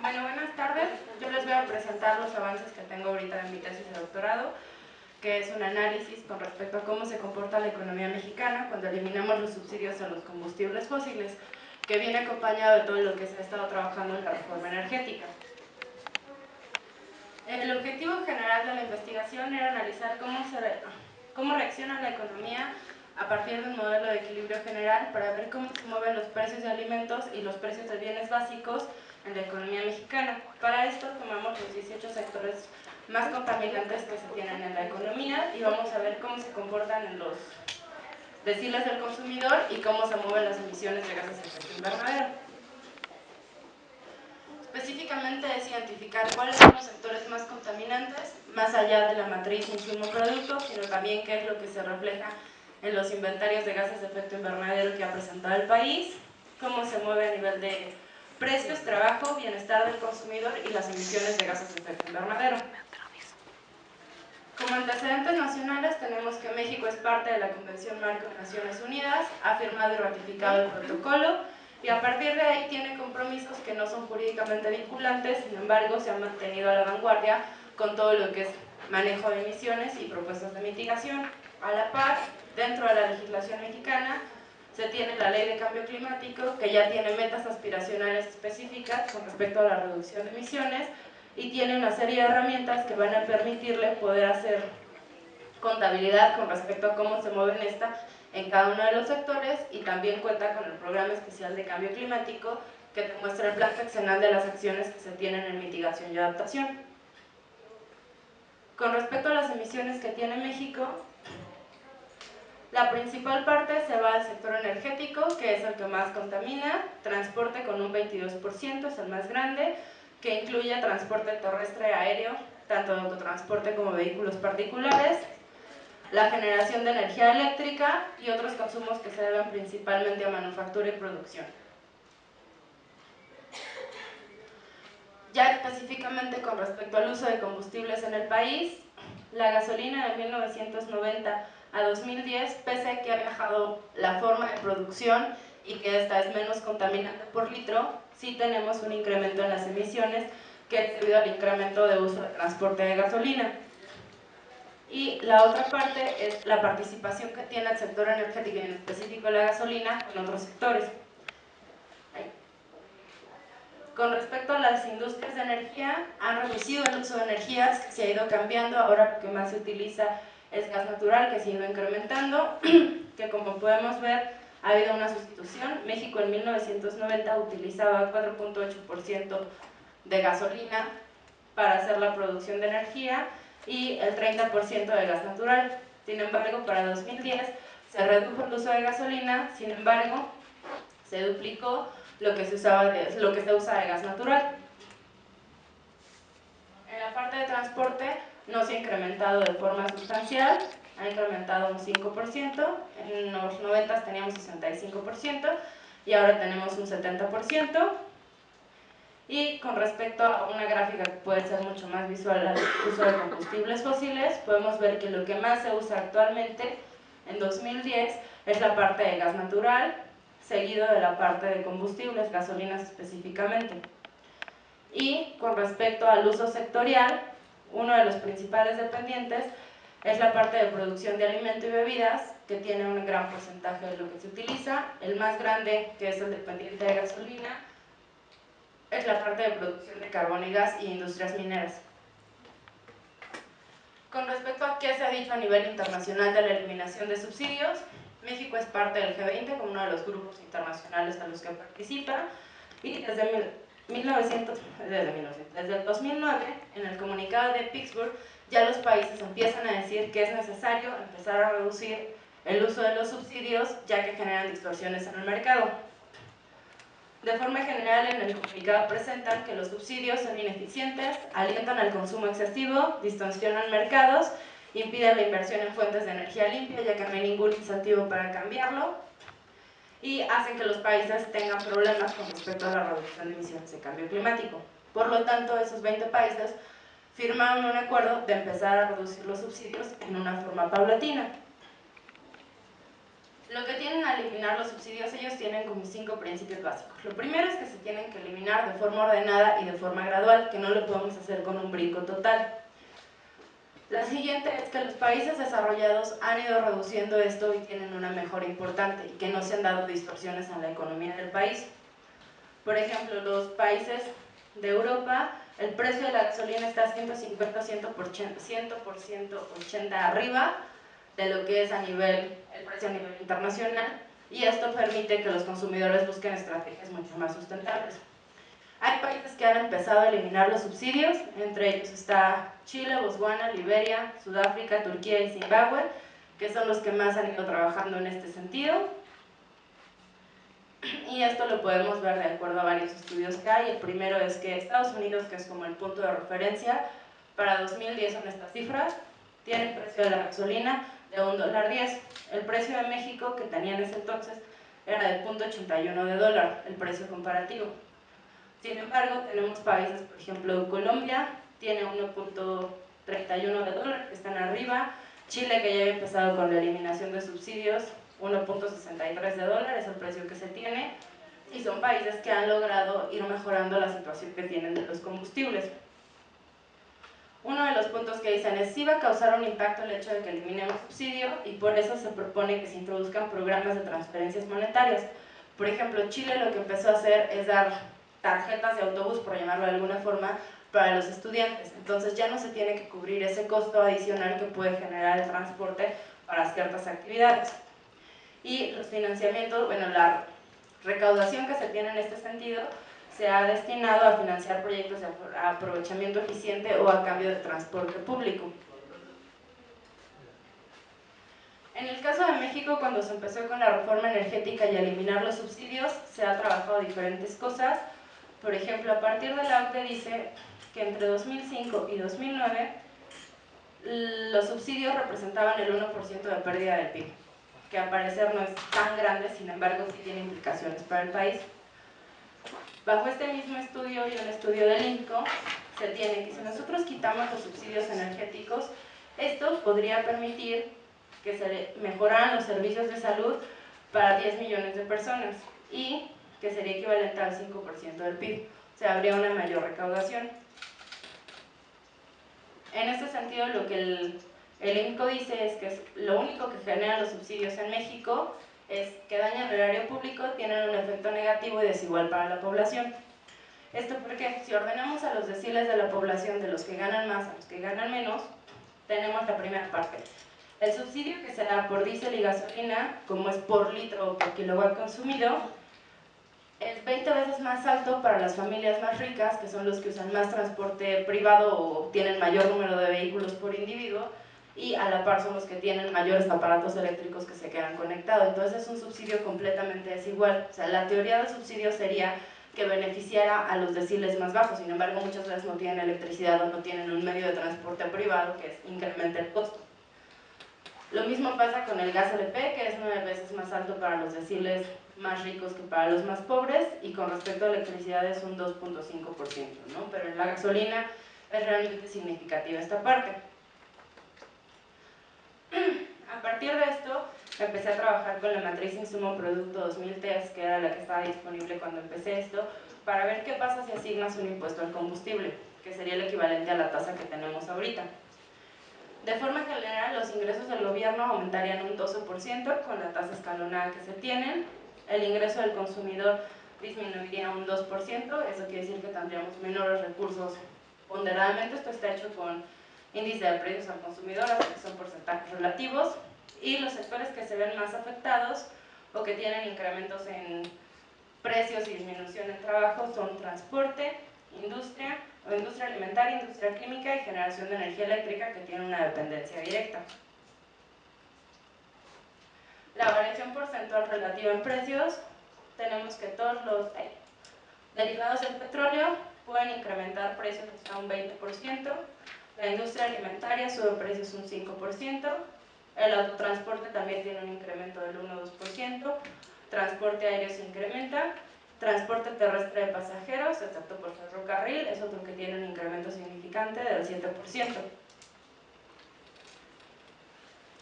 Bueno, buenas tardes. Yo les voy a presentar los avances que tengo ahorita en mi tesis de doctorado, que es un análisis con respecto a cómo se comporta la economía mexicana cuando eliminamos los subsidios a los combustibles fósiles, que viene acompañado de todo lo que se ha estado trabajando en la reforma energética. El objetivo general de la investigación era analizar cómo reacciona la economía a partir de un modelo de equilibrio general para ver cómo se mueven los precios de alimentos y los precios de bienes básicos en la economía mexicana. Para esto tomamos los 18 sectores más contaminantes que se tienen en la economía y vamos a ver cómo se comportan en los deciles del consumidor y cómo se mueven las emisiones de gases de efecto invernadero. Específicamente es identificar cuáles son los sectores más contaminantes, más allá de la matriz insumo-producto, sino también qué es lo que se refleja en los inventarios de gases de efecto invernadero que ha presentado el país, cómo se mueve a nivel de precios, trabajo, bienestar del consumidor y las emisiones de gases de efecto invernadero. Como antecedentes nacionales tenemos que México es parte de la Convención Marco de Naciones Unidas, ha firmado y ratificado el protocolo y a partir de ahí tiene compromisos que no son jurídicamente vinculantes, sin embargo se han mantenido a la vanguardia con todo lo que es manejo de emisiones y propuestas de mitigación. A la par, dentro de la legislación mexicana, se tiene la Ley de Cambio Climático, que ya tiene metas aspiracionales específicas con respecto a la reducción de emisiones y tiene una serie de herramientas que van a permitirle poder hacer contabilidad con respecto a cómo se mueven en cada uno de los sectores y también cuenta con el Programa Especial de Cambio Climático que te muestra el plan seccional de las acciones que se tienen en mitigación y adaptación. Con respecto a las emisiones que tiene México, la principal parte se va al sector energético, que es el que más contamina, transporte con un 22%, es el más grande, que incluye transporte terrestre, aéreo, tanto de autotransporte como vehículos particulares, la generación de energía eléctrica y otros consumos que se deben principalmente a manufactura y producción. Ya específicamente con respecto al uso de combustibles en el país, la gasolina de 1990 a 2010, pese a que ha viajado la forma de producción y que esta es menos contaminante por litro, sí tenemos un incremento en las emisiones que es debido al incremento de uso de transporte de gasolina. Y la otra parte es la participación que tiene el sector energético y en específico la gasolina en otros sectores. Con respecto a las industrias de energía, han reducido el uso de energías, que se ha ido cambiando, ahora lo que más se utiliza es gas natural, que se ha ido incrementando, que como podemos ver ha habido una sustitución. México en 1990 utilizaba 4.8% de gasolina para hacer la producción de energía y el 30% de gas natural. Sin embargo, para 2010 se redujo el uso de gasolina, sin embargo, se duplicó lo que se usa de gas natural. En la parte de transporte no se ha incrementado de forma sustancial, ha incrementado un 5%, en los 90 teníamos 65% y ahora tenemos un 70%. Y con respecto a una gráfica que puede ser mucho más visual al uso de combustibles fósiles, podemos ver que lo que más se usa actualmente en 2010 es la parte de gas natural, seguido de la parte de combustibles, gasolinas específicamente. Y con respecto al uso sectorial, uno de los principales dependientes es la parte de producción de alimento y bebidas, que tiene un gran porcentaje de lo que se utiliza. El más grande, que es el dependiente de gasolina, es la parte de producción de carbón y gas y industrias mineras. Con respecto a qué se ha dicho a nivel internacional de la eliminación de subsidios, México es parte del G20 como uno de los grupos internacionales a los que participa y desde el 2009, en el comunicado de Pittsburgh, ya los países empiezan a decir que es necesario empezar a reducir el uso de los subsidios ya que generan distorsiones en el mercado. De forma general, en el comunicado presentan que los subsidios son ineficientes, alientan al consumo excesivo, distorsionan mercados, impiden la inversión en fuentes de energía limpia, ya que no hay ningún incentivo para cambiarlo, y hacen que los países tengan problemas con respecto a la reducción de emisiones de cambio climático. Por lo tanto, esos 20 países firmaron un acuerdo de empezar a reducir los subsidios en una forma paulatina. Lo que tienen al eliminar los subsidios, ellos tienen como 5 principios básicos. Lo primero es que se tienen que eliminar de forma ordenada y de forma gradual, que no lo podemos hacer con un brinco total. La siguiente es que los países desarrollados han ido reduciendo esto y tienen una mejora importante y que no se han dado distorsiones en la economía del país. Por ejemplo, los países de Europa, el precio de la gasolina está 150-100% 80 arriba de lo que es el precio a nivel internacional, y esto permite que los consumidores busquen estrategias mucho más sustentables. Hay países que han empezado a eliminar los subsidios, entre ellos está Chile, Botswana, Liberia, Sudáfrica, Turquía y Zimbabue, que son los que más han ido trabajando en este sentido. Y esto lo podemos ver de acuerdo a varios estudios que hay. El primero es que Estados Unidos, que es como el punto de referencia, para 2010 son estas cifras, tiene el precio de la gasolina de $1.10. El precio de México, que tenía en ese entonces, era de $0.81 el precio comparativo. Sin embargo, tenemos países, por ejemplo, Colombia tiene $1.31, que están arriba. Chile, que ya había empezado con la eliminación de subsidios, $1.63 es el precio que se tiene. Y son países que han logrado ir mejorando la situación que tienen de los combustibles. Uno de los puntos que dicen es si va a causar un impacto el hecho de que eliminemos subsidio, y por eso se propone que se introduzcan programas de transferencias monetarias. Por ejemplo, Chile lo que empezó a hacer es dar tarjetas de autobús, por llamarlo de alguna forma, para los estudiantes. Entonces ya no se tiene que cubrir ese costo adicional que puede generar el transporte para ciertas actividades. Y los financiamientos, bueno, la recaudación que se tiene en este sentido se ha destinado a financiar proyectos de aprovechamiento eficiente o a cambio de transporte público. En el caso de México, cuando se empezó con la reforma energética y a eliminar los subsidios, se ha trabajado diferentes cosas. Por ejemplo, a partir de la OCDE dice que entre 2005 y 2009 los subsidios representaban el 1% de pérdida del PIB, que al parecer no es tan grande, sin embargo sí tiene implicaciones para el país. Bajo este mismo estudio y un estudio del INCO, se tiene que si nosotros quitamos los subsidios energéticos, esto podría permitir que se mejoraran los servicios de salud para 10 millones de personas y que sería equivalente al 5% del PIB, o sea, habría una mayor recaudación. En este sentido, lo que el INCO dice es que lo único que generan los subsidios en México es que dañan el erario público, tienen un efecto negativo y desigual para la población. Esto porque si ordenamos a los deciles de la población de los que ganan más a los que ganan menos, tenemos la primera parte. El subsidio que se da por diésel y gasolina, como es por litro o por kilowatt consumido, es 20 veces más alto para las familias más ricas, que son los que usan más transporte privado o tienen mayor número de vehículos por individuo, y a la par son los que tienen mayores aparatos eléctricos que se quedan conectados. Entonces es un subsidio completamente desigual. O sea, la teoría del subsidio sería que beneficiara a los deciles más bajos, sin embargo muchas veces no tienen electricidad o no tienen un medio de transporte privado que incrementa el costo. Lo mismo pasa con el gas LP, que es 9 veces más alto para los deciles más ricos que para los más pobres, y con respecto a electricidad es un 2.5%, ¿no? Pero en la gasolina es realmente significativa esta parte. A partir de esto empecé a trabajar con la matriz insumo-producto 2003, que era la que estaba disponible cuando empecé esto, para ver qué pasa si asignas un impuesto al combustible, que sería el equivalente a la tasa que tenemos ahorita. De forma general, los ingresos del gobierno aumentarían un 12% con la tasa escalonada que se tienen. El ingreso del consumidor disminuiría un 2%, eso quiere decir que tendríamos menores recursos ponderadamente. Esto está hecho con índice de precios al consumidor, así que son porcentajes relativos. Y los sectores que se ven más afectados o que tienen incrementos en precios y disminución en trabajo son transporte, industria alimentaria, industria química y generación de energía eléctrica, que tiene una dependencia directa. La variación porcentual relativa en precios, tenemos que todos los derivados del petróleo pueden incrementar precios hasta un 20%, la industria alimentaria sube precios un 5%, el autotransporte también tiene un incremento del 1-2%, transporte aéreo se incrementa, transporte terrestre de pasajeros, excepto por ferrocarril, es otro que tiene un incremento significante del 7%.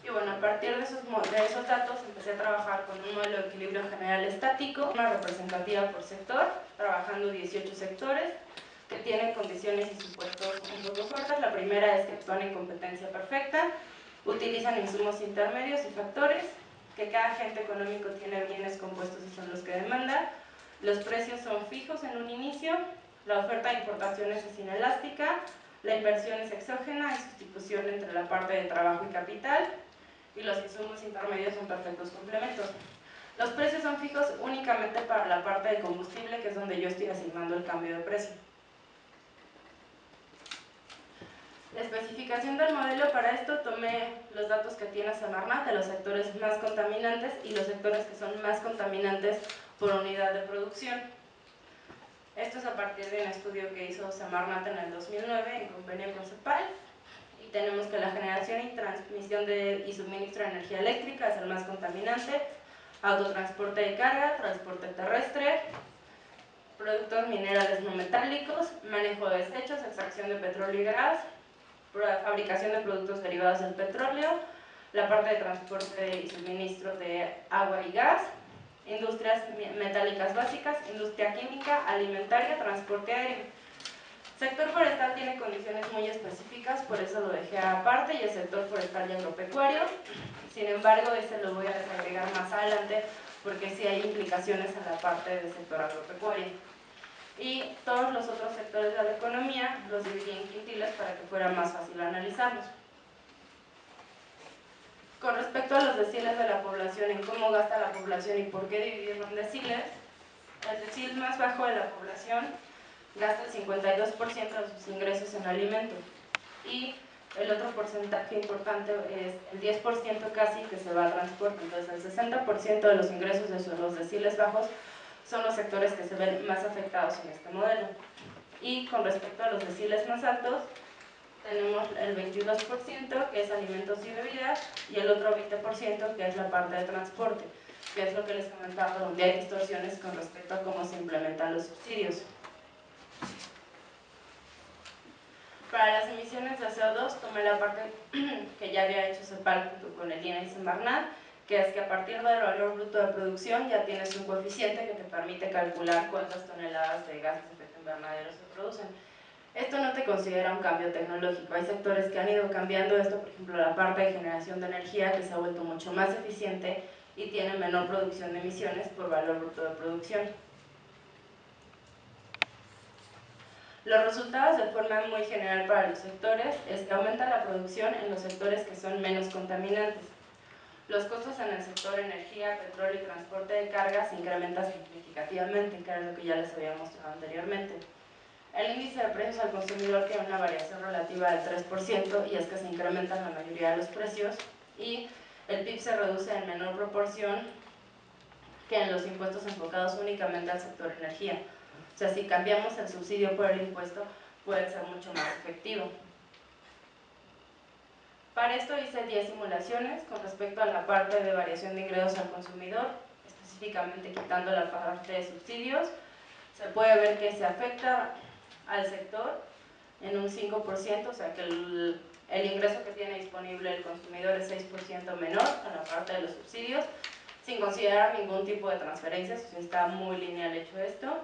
Y Y bueno, a partir de esos datos empecé a trabajar con un modelo de equilibrio general estático, una representativa por sector, trabajando 18 sectores que tienen condiciones y supuestos un poco fuertes. La primera es que actúan en competencia perfecta, utilizan insumos intermedios y factores, que cada agente económico tiene bienes compuestos y son los que demanda, los precios son fijos en un inicio, la oferta de importaciones es inelástica, la inversión es exógena, hay sustitución entre la parte de trabajo y capital, y los insumos intermedios son perfectos complementos. Los precios son fijos únicamente para la parte de combustible, que es donde yo estoy asignando el cambio de precio. La especificación del modelo, para esto tomé los datos que tiene Semarnat de los sectores más contaminantes y los sectores que son más contaminantes por unidad de producción. Esto es a partir de un estudio que hizo Semarnat en el 2009 en convenio con CEPAL, y tenemos que la generación y transmisión y suministro de energía eléctrica es el más contaminante, autotransporte de carga, transporte terrestre, productos minerales no metálicos, manejo de desechos, extracción de petróleo y gas, fabricación de productos derivados del petróleo, la parte de transporte y suministro de agua y gas, industrias metálicas básicas, industria química, alimentaria, transporte aéreo. Sector forestal tiene condiciones muy específicas, por eso lo dejé aparte, y el sector forestal y agropecuario. Sin embargo, ese lo voy a desagregar más adelante porque sí hay implicaciones en la parte del sector agropecuario. Y todos los otros sectores de la economía los dividí en quintiles para que fuera más fácil analizarlos. Con respecto a los deciles de la población, en cómo gasta la población y por qué dividirlo en deciles, el decil más bajo de la población gasta el 52% de sus ingresos en alimentos, y el otro porcentaje importante es el 10% casi que se va al transporte. Entonces el 60% de los ingresos de los deciles bajos son los sectores que se ven más afectados en este modelo. Y con respecto a los deciles más altos, tenemos el 22% que es alimentos y bebidas, y el otro 20% que es la parte de transporte, que es lo que les comentaba, donde hay distorsiones con respecto a cómo se implementan los subsidios. Para las emisiones de CO2 tomé la parte que ya había hecho CEPAL junto con el INA y Semarnat, que es que a partir del valor bruto de producción ya tienes un coeficiente que te permite calcular cuántas toneladas de gases de efecto invernadero se producen. Esto no te considera un cambio tecnológico, hay sectores que han ido cambiando esto, por ejemplo la parte de generación de energía, que se ha vuelto mucho más eficiente y tiene menor producción de emisiones por valor bruto de producción. Los resultados de forma muy general para los sectores es que aumenta la producción en los sectores que son menos contaminantes. Los costos en el sector energía, petróleo y transporte de carga se incrementan significativamente, que era lo que ya les había mostrado anteriormente. El índice de precios al consumidor tiene una variación relativa del 3%, y es que se incrementan la mayoría de los precios, y el PIB se reduce en menor proporción que en los impuestos enfocados únicamente al sector energía. O sea, si cambiamos el subsidio por el impuesto, puede ser mucho más efectivo. Para esto hice 10 simulaciones con respecto a la parte de variación de ingresos al consumidor, específicamente quitando la parte de subsidios. Se puede ver que se afecta al sector en un 5%, o sea que el ingreso que tiene disponible el consumidor es 6% menor en la parte de los subsidios, sin considerar ningún tipo de transferencias, o sea, está muy lineal hecho esto.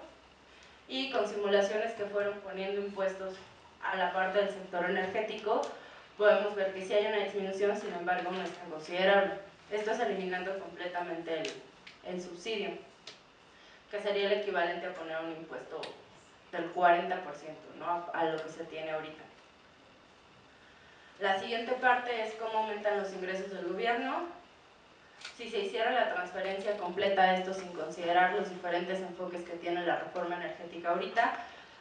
Y con simulaciones que fueron poniendo impuestos a la parte del sector energético, podemos ver que sí hay una disminución, sin embargo no es tan considerable. Esto es eliminando completamente el subsidio, que sería el equivalente a poner un impuesto del 40%, ¿no?, a lo que se tiene ahorita. La siguiente parte es cómo aumentan los ingresos del gobierno. Si se hiciera la transferencia completa de esto sin considerar los diferentes enfoques que tiene la reforma energética ahorita,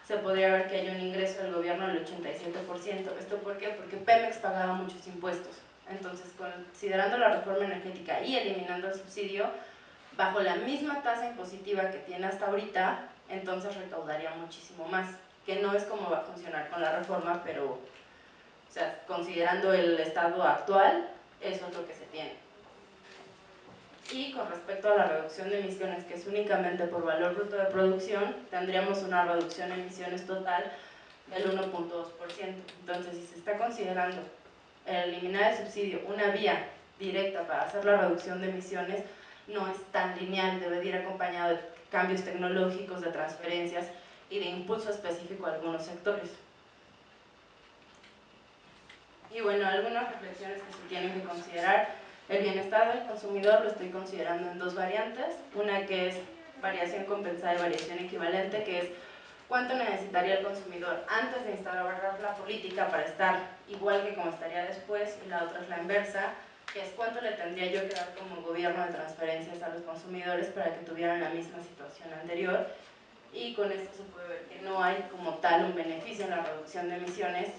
se podría ver que hay un ingreso del gobierno del 87%. ¿Esto por qué? Porque Pemex pagaba muchos impuestos. Entonces, considerando la reforma energética y eliminando el subsidio, bajo la misma tasa impositiva que tiene hasta ahorita, entonces recaudaría muchísimo más, que no es como va a funcionar con la reforma, pero, o sea, considerando el estado actual, eso es lo que se tiene. Y con respecto a la reducción de emisiones, que es únicamente por valor bruto de producción, tendríamos una reducción de emisiones total del 1.2%. Entonces, si se está considerando eliminar el subsidio una vía directa para hacer la reducción de emisiones no es tan lineal, debe de ir acompañado de cambios tecnológicos, de transferencias y de impulso específico a algunos sectores. Y bueno, algunas reflexiones que se tienen que considerar. El bienestar del consumidor lo estoy considerando en dos variantes, una que es variación compensada y variación equivalente, que es cuánto necesitaría el consumidor antes de instaurar la política para estar igual que como estaría después, y la otra es la inversa, que es cuánto le tendría yo que dar como gobierno de transferencias a los consumidores para que tuvieran la misma situación anterior. Y con esto se puede ver que no hay como tal un beneficio en la reducción de emisiones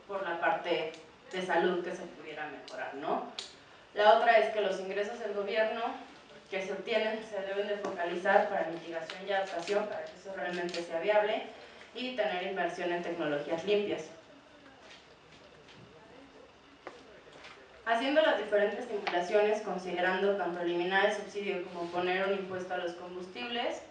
por la parte de salud que se pudiera mejorar, ¿no? La otra es que los ingresos del gobierno que se obtienen se deben de focalizar para mitigación y adaptación para que eso realmente sea viable y tener inversión en tecnologías limpias. Haciendo las diferentes simulaciones, considerando tanto eliminar el subsidio como poner un impuesto a los combustibles,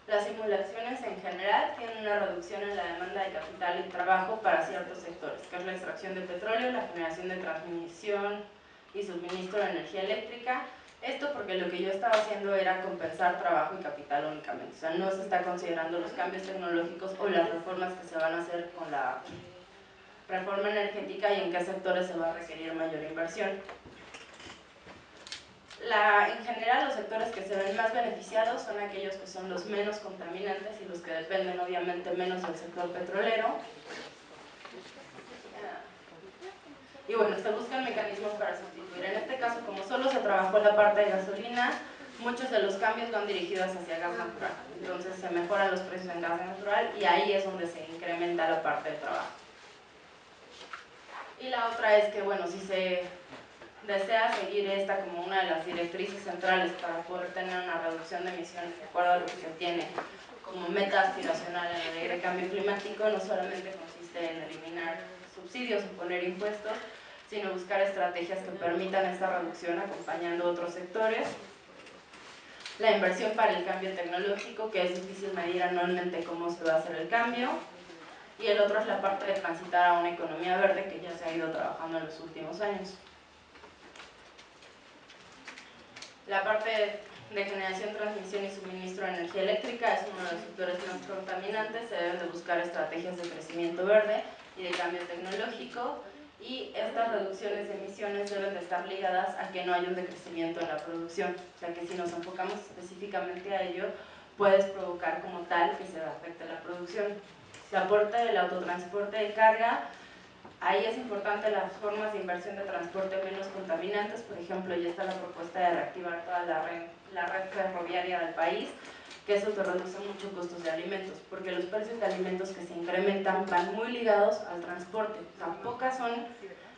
las simulaciones en general tienen una reducción en la demanda de capital y trabajo para ciertos sectores, que es la extracción de petróleo, la generación de transmisión y suministro de energía eléctrica. Esto porque lo que yo estaba haciendo era compensar trabajo y capital únicamente, o sea, no se está considerando los cambios tecnológicos o las reformas que se van a hacer con la reforma energética y en qué sectores se va a requerir mayor inversión. En general, los sectores que se ven más beneficiados son aquellos que son los menos contaminantes y los que dependen obviamente menos del sector petrolero. Y bueno, se buscan mecanismos para sustituir. En este caso, como solo se trabajó la parte de gasolina, muchos de los cambios van dirigidos hacia gas natural. Entonces se mejoran los precios en gas natural y ahí es donde se incrementa la parte de trabajo. Y la otra es que, bueno, si se desea seguir esta como una de las directrices centrales para poder tener una reducción de emisiones de acuerdo a lo que se tiene como meta aspiracional en la ley de cambio climático, no solamente consiste en eliminar subsidios o poner impuestos, sino buscar estrategias que permitan esta reducción acompañando otros sectores. La inversión para el cambio tecnológico, que es difícil medir anualmente cómo se va a hacer el cambio. Y el otro es la parte de transitar a una economía verde que ya se ha ido trabajando en los últimos años. La parte de generación, transmisión y suministro de energía eléctrica es uno de los sectores más contaminantes. Se deben de buscar estrategias de crecimiento verde y de cambio tecnológico, y estas reducciones de emisiones deben de estar ligadas a que no haya un decrecimiento en la producción, o sea que si nos enfocamos específicamente a ello, puedes provocar como tal que se afecte la producción. La parte del autotransporte de carga, ahí es importante las formas de inversión de transporte menos contaminantes. Por ejemplo, ya está la propuesta de reactivar toda la red ferroviaria del país, que eso te reduce mucho costos de alimentos, porque los precios de alimentos que se incrementan van muy ligados al transporte.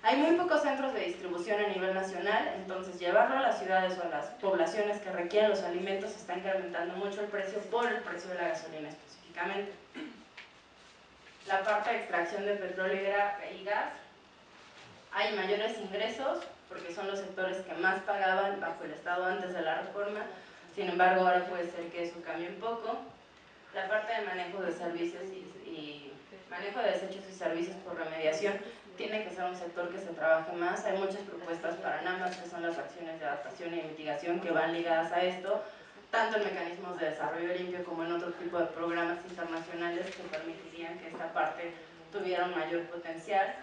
Hay muy pocos centros de distribución a nivel nacional, entonces llevarlo a las ciudades o a las poblaciones que requieren los alimentos está incrementando mucho el precio por el precio de la gasolina específicamente. La parte de extracción de petróleo y gas, hay mayores ingresos porque son los sectores que más pagaban bajo el Estado antes de la reforma. Sin embargo, ahora puede ser que eso cambie un poco. La parte de manejo de servicios y manejo de desechos y servicios por remediación tiene que ser un sector que se trabaje más. Hay muchas propuestas para NAMAS, que son las acciones de adaptación y mitigación, que van ligadas a esto, tanto en mecanismos de desarrollo limpio como en otro tipo de programas internacionales que permitirían que esta parte tuviera un mayor potencial.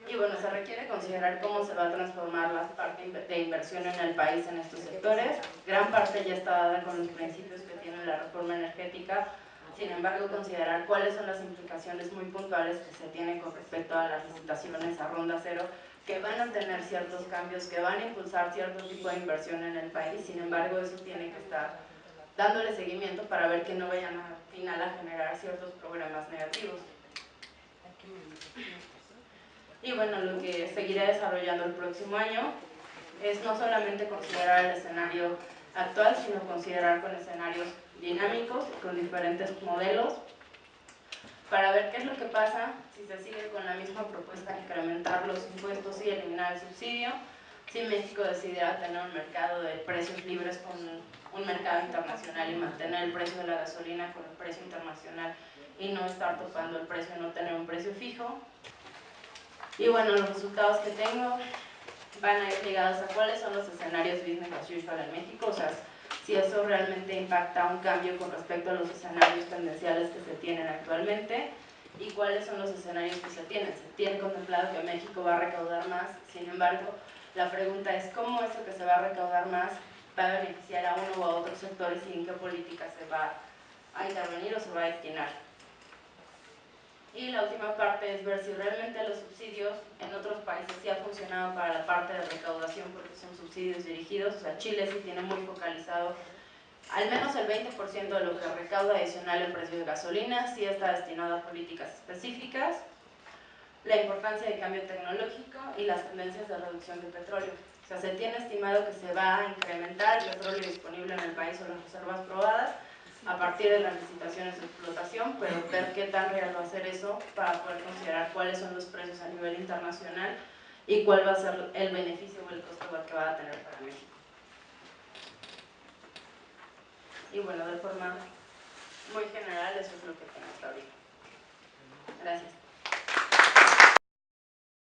Y bueno, se requiere considerar cómo se va a transformar la parte de inversión en el país en estos sectores. Gran parte ya está dada con los principios que tiene la reforma energética. Sin embargo, considerar cuáles son las implicaciones muy puntuales que se tienen con respecto a las licitaciones a ronda cero, que van a tener ciertos cambios, que van a impulsar cierto tipo de inversión en el país. Sin embargo, eso tiene que estar dándole seguimiento para ver que no vayan al final a generar ciertos programas negativos. Y bueno, lo que seguiré desarrollando el próximo año es no solamente considerar el escenario actual, sino considerar con escenarios dinámicos, con diferentes modelos, para ver qué es lo que pasa si se sigue con la misma propuesta de incrementar los impuestos y eliminar el subsidio, si México decidiera tener un mercado de precios libres con un mercado internacional y mantener el precio de la gasolina con el precio internacional y no estar topando el precio, no tener un precio fijo. Y bueno, los resultados que tengo van a ir ligados a cuáles son los escenarios business as usual en México, o sea, si eso realmente impacta un cambio con respecto a los escenarios tendenciales que se tienen actualmente y cuáles son los escenarios que se tienen. Se tiene contemplado que México va a recaudar más, sin embargo, la pregunta es cómo eso que se va a recaudar más va a beneficiar a uno u a otros sectores y en qué política se va a intervenir o se va a destinar. Y la última parte es ver si realmente los subsidios en otros países sí ha funcionado para la parte de recaudación porque son subsidios dirigidos, o sea, Chile sí tiene muy focalizado al menos el 20% de lo que recauda adicional en precios de gasolina, sí está destinado a políticas específicas, la importancia del cambio tecnológico y las tendencias de reducción de petróleo. O sea, se tiene estimado que se va a incrementar el petróleo disponible en el país o las reservas probadas a partir de las licitaciones de explotación, pero ver qué tan real va a ser eso para poder considerar cuáles son los precios a nivel internacional y cuál va a ser el beneficio o el costo que va a tener para México. Y bueno, de forma muy general, eso es lo que tenemos ahorita.